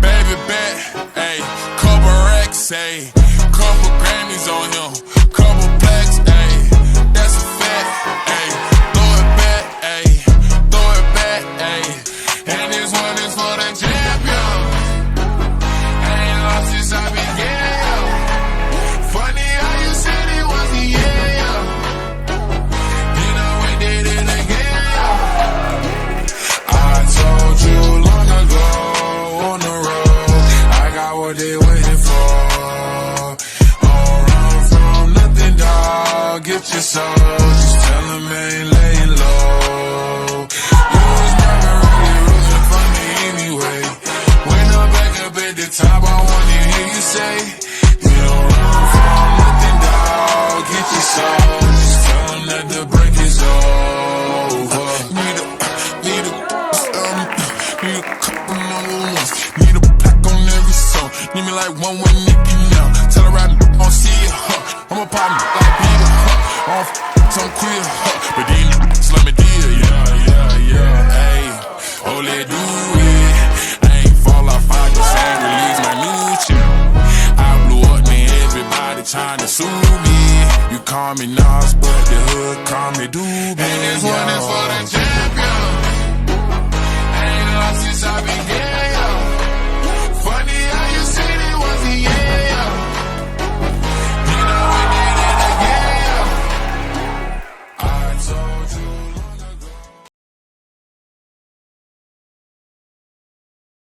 Baby bet, ayy, couple racks, ayy, couple Grammys on him, couple blacks, ayy, that's a fact, ayy, throw it back, ayy, throw it back, ayy, and this one is for the champion. I ain't lost since I began. Funny how you said it was the yeah. Then I went did it again. I told you long ago on the road, I got what they waiting for. Don't run from nothing, dog. Get your soul. Just tell them ain't laying low. You was never really rooting for me anyway. When I'm back up at the top, I wanna hear you say, you don't run from nothing, dog. Get your soul. Just tell them that the break is over. Need a couple number ones. Need a pack on every song. Need me like one with Nicki now. Tell her I don't see it, huh? I'm a partner like Peter, huh? I'm some queer, huh? But these niggas let me deal, yeah, ayy. Oh, let do it. I ain't fall off, I just ain't release my new shit. I blew up, man, everybody trying to sue me. You call me Nas, but the hood call me Doobie. And this one is for the champion. Since I began.